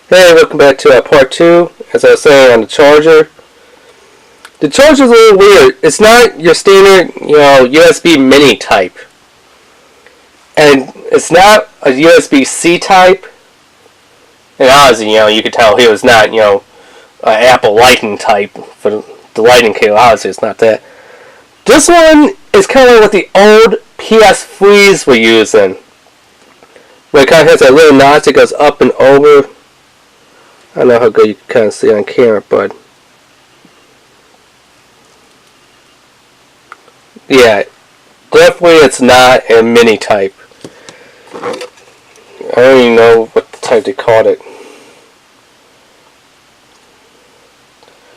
Hey, welcome back to part 2. As I was saying on the charger. The charger is a little weird. It's not your standard, USB mini type. And it's not a USB-C type. And obviously, you could tell here it's not, an Apple Lightning type for the Lightning cable. Obviously, it's not that. This one is kind of like what the old PS3s were using. Where it kind of has that little notch that goes up and over. I don't know how good you can kind of see on camera, but yeah, definitely it's not a mini type. I don't even know what the type they called it.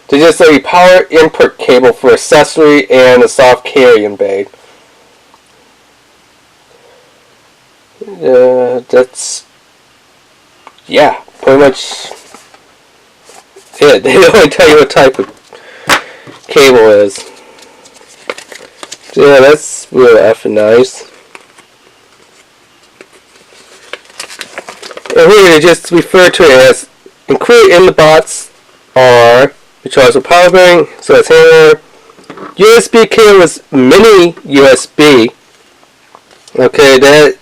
They just say power input cable for accessory and a soft carrying bay. That's, yeah, pretty much it. They don't really tell you what type of cable is. So yeah, that's real effing nice. And here they just refer to it as included in the box are rechargeable power bearing, so it's handler. USB cable is mini USB. Okay, that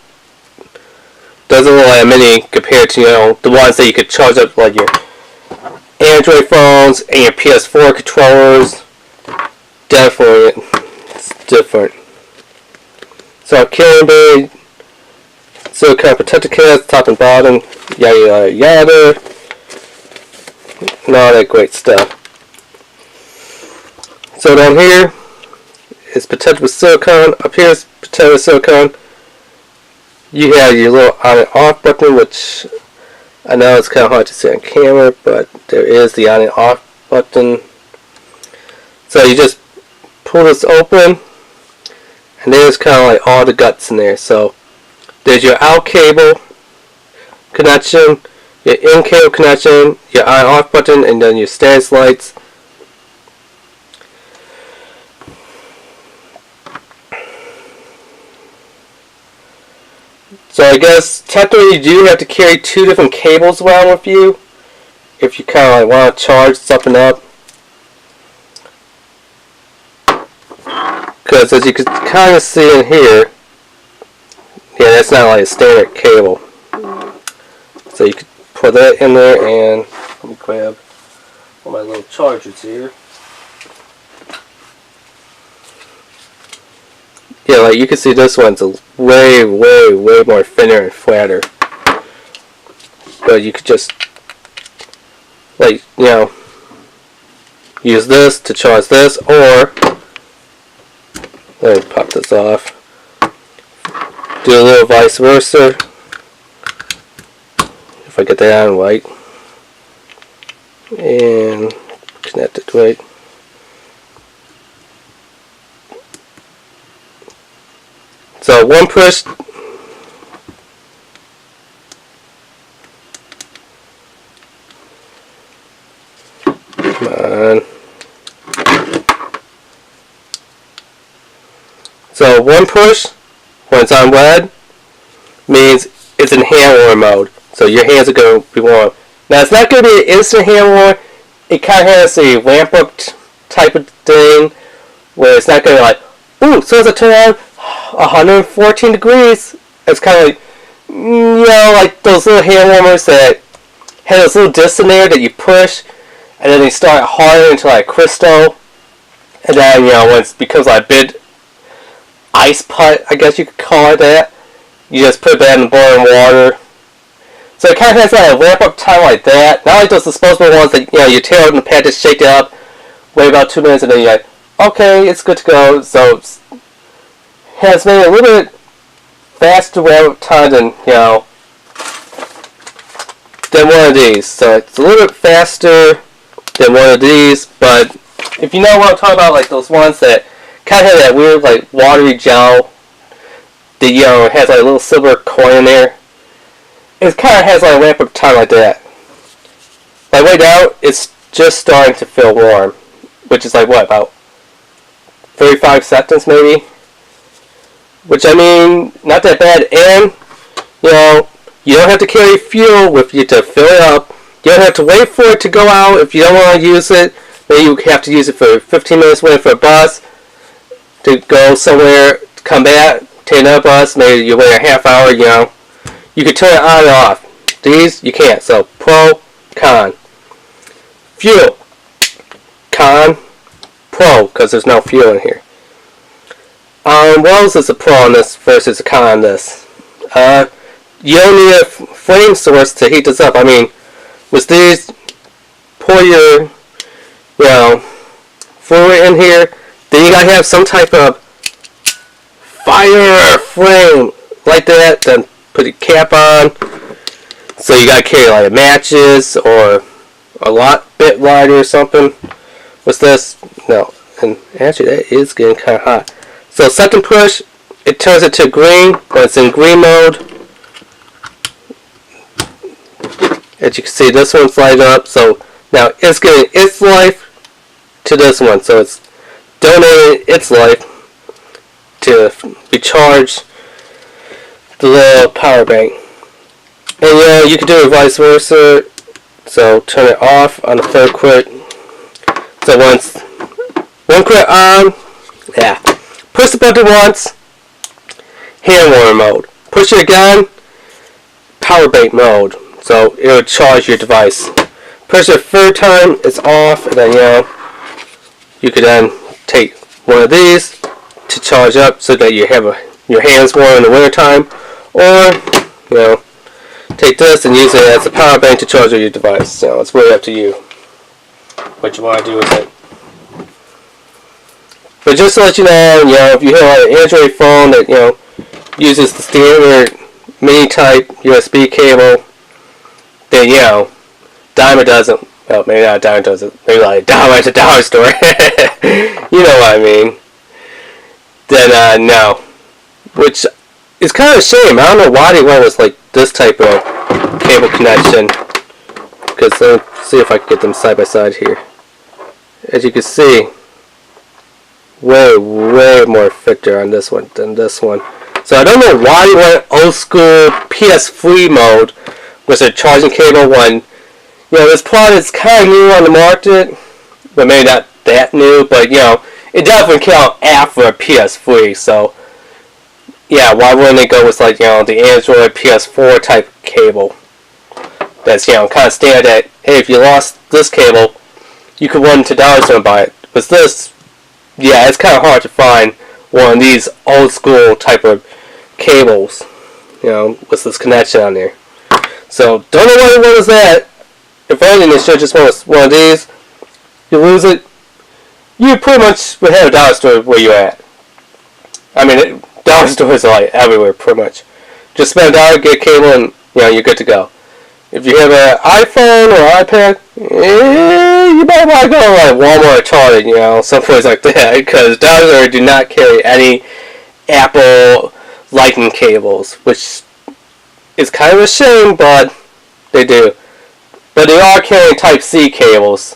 doesn't look like a mini compared to the ones that you could charge up like your Android phones and your PS4 controllers. Definitely it's different. So carrying bay, silicone protector case, top and bottom, yada yada yada, and all that great stuff. So down here is protected with silicone. Up here is protected with silicone. You have your little on and off button, which I know it's kind of hard to see on camera, but there is the on and off button. So you just pull this open, and there's kind of like all the guts in there. So there's your out cable connection, your in cable connection, your on and off button, and then your status lights. So I guess technically you do have to carry 2 different cables around with you if you kind of like want to charge something up. Because as you can kind of see in here, yeah, that's not like a standard cable. So you could put that in there, and let me grab all my little chargers here. Yeah, like you can see this one's way more thinner and flatter. But you could just, like, use this to charge this, or, let me pop this off. Do a little vice versa. If I get that on right. And connect it right. So one push, come on. So one push, when it's on red, means it's in hand warm mode. So your hands are going to be warm. Now it's not going to be an instant hand warm. It kind of has a ramp up type of thing, where it's not going to be like, ooh, so as I turn on 114 degrees. It's kind of like, like those little hand warmers that have those little discs in there that you push, and then they start hardening into like crystal, and then when it becomes like a big ice putt, I guess you could call it that, you just put that in the boiling water. So it kind of has like a ramp up time like that. Not like those disposable ones that you tear out in the pan, just shake it up, wait about 2 minutes, and then you're like, okay, it's good to go. So has made a little bit faster ramp up time than than one of these. So it's a little bit faster than one of these, but if you know what I'm talking about, like those ones that kind of have that weird like watery gel that has like a little silver coin in there, it kind of has like a ramp up time like that. Like right now, it's just starting to feel warm, which is like what, about 35 seconds maybe? Which, I mean, not that bad. And, you don't have to carry fuel with you to fill it up. You don't have to wait for it to go out if you don't want to use it. Maybe you have to use it for 15 minutes waiting for a bus to go somewhere, come back, take another bus. Maybe you wait a half hour, you know. You can turn it on and off. These, you can't. So, pro, con. Fuel. Con, pro, because there's no fuel in here. What else is a pro on this versus a con on this? You don't need a flame source to heat this up. I mean, with these, pour your, you know, fluid in here, then you gotta have some type of fire or flame like that, then put a cap on. So you gotta carry like matches or a bit lighter or something. What's this? No, and actually that is getting kind of hot. So second push, it turns it to green when it's in green mode. As you can see, this one's lighted up. So now it's getting its life to this one. So it's donating its life to recharge the little power bank. And yeah, you can do it vice versa. So turn it off on the third quick. So once one quick on, yeah. Push the button once, hand warmer mode. Push it again, power bank mode. So it will charge your device. Push it a third time, it's off, and then, you know, you could then take one of these to charge up so that you have your hands warm in the winter time, or, you know, take this and use it as a power bank to charge your device. So it's really up to you what you want to do with it. But just to let you know, if you have an Android phone that, you know, uses the standard mini type USB cable, then, you know, Diamond doesn't. Well, maybe not Diamond doesn't. Maybe like Diamond at the dollar store. You know what I mean. Then, no. Which is kind of a shame. I don't know why they went with like this type of cable connection. Because let's see if I can get them side by side here. As you can see, way more thicker on this one than this one. So I don't know why you went old school PS3 mode with a charging cable when, you know, this product is kind of new on the market, but maybe not that new, but, you know, it definitely came out after a PS3, so yeah, why wouldn't they go with, like, you know, the Android PS4 type cable that's, you know, kind of standard that, hey, if you lost this cable, you could run to dollar store and buy it. With this, yeah, it's kind of hard to find one of these old school type of cables, you know, with this connection on there. So, don't know why it was that. If anything, they should just want one of these. You lose it, you pretty much would have a dollar store where you're at. I mean, dollar stores are like everywhere, pretty much. Just spend $1, get a cable, and, you know, you're good to go. If you have an iPhone or iPad, you might want to go to like Walmart or Target, you know, someplace like that, because dollar stores do not carry any Apple Lightning cables, which is kind of a shame, but they do. But they are carrying Type-C cables.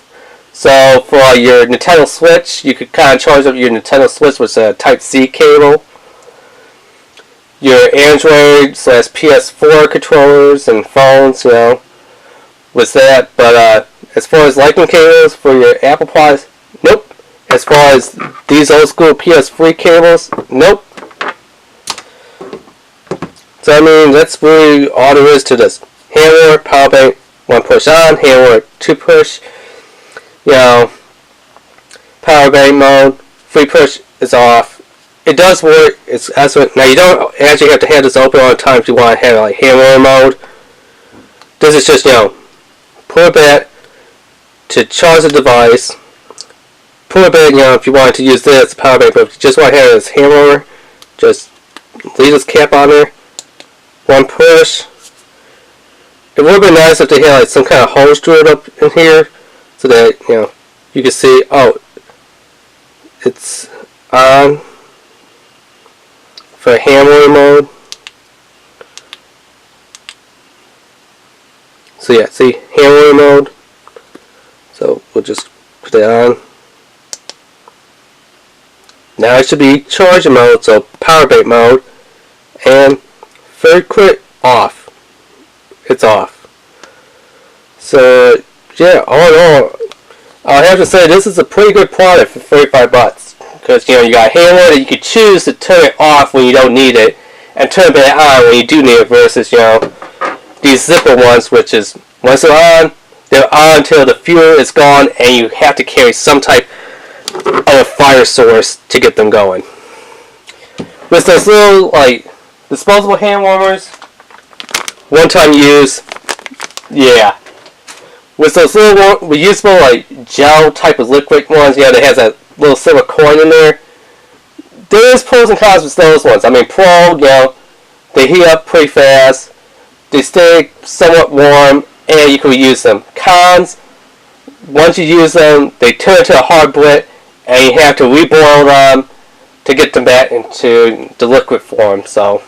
So for your Nintendo Switch, you could kind of charge up your Nintendo Switch with a Type-C cable. Your Android / PS4 controllers and phones, you know, with that. But as far as Lightning cables for your Apple products, nope. As far as these old school PS3 cables, nope. So I mean, that's really all there is to this. Hand warmer, power bank, 1 push on, hand warmer, 2 push. You know, power bank mode, 3 push is off. It does work. It's excellent. Now you don't actually have to have this open all the time if you want to have like hand warmer mode. This is just, you know, pull it back to charge the device. Pull it back, you know, if you wanted to use this power bank, but if you just want to have this hand warmer, just leave this cap on there. 1 push. It would have been nice if they had like some kind of hose drilled up in here, so that, you know, you can see, oh, it's on for hand warmer mode. So yeah, see, hand warmer mode. So we'll just put it on. Now it should be charging mode, so power bank mode, and third quick off. It's off. So yeah, all in all, I have to say this is a pretty good product for $35 because you got a handler that you could choose to turn it off when you don't need it and turn it back on when you do need it versus these zipper ones, which is once they're on until the fuel is gone and you have to carry some type of a fire source to get them going. With those little disposable hand warmers, one-time use, yeah. With those little reusable gel type of liquid ones, that has that little silicone in there. There is pros and cons with those ones. I mean, they heat up pretty fast. They stay somewhat warm, and you can reuse them. Cons, once you use them, they turn into a hard brick, and you have to reboil them to get them back into the liquid form. So,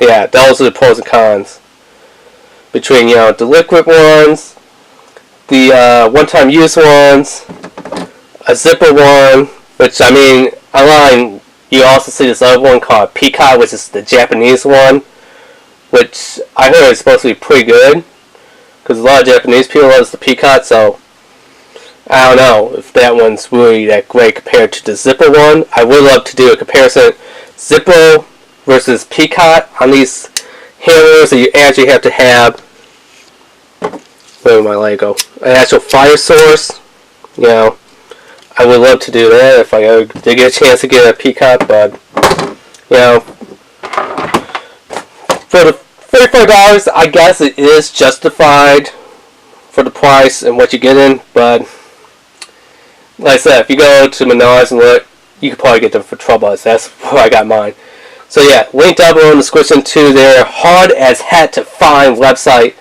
yeah, those are the pros and cons between the liquid ones, the one-time use ones, a zipper one, which I mean, online you also see this other one called Peacock, which is the Japanese one, which I heard is supposed to be pretty good because a lot of Japanese people love the Peacock. So I don't know if that one's really that great compared to the zipper one. I would love to do a comparison, zipper versus Peacock on these handlers that you actually have to have. Where did my light go? An actual fire source. I would love to do that if I ever did get a chance to get a Peacock, but for the $35, I guess it is justified for the price and what you're getting. But like I said, if you go to Menards and look, you could probably get them for $12. That's where I got mine. So yeah, link down below in the description to their hard as heck to find website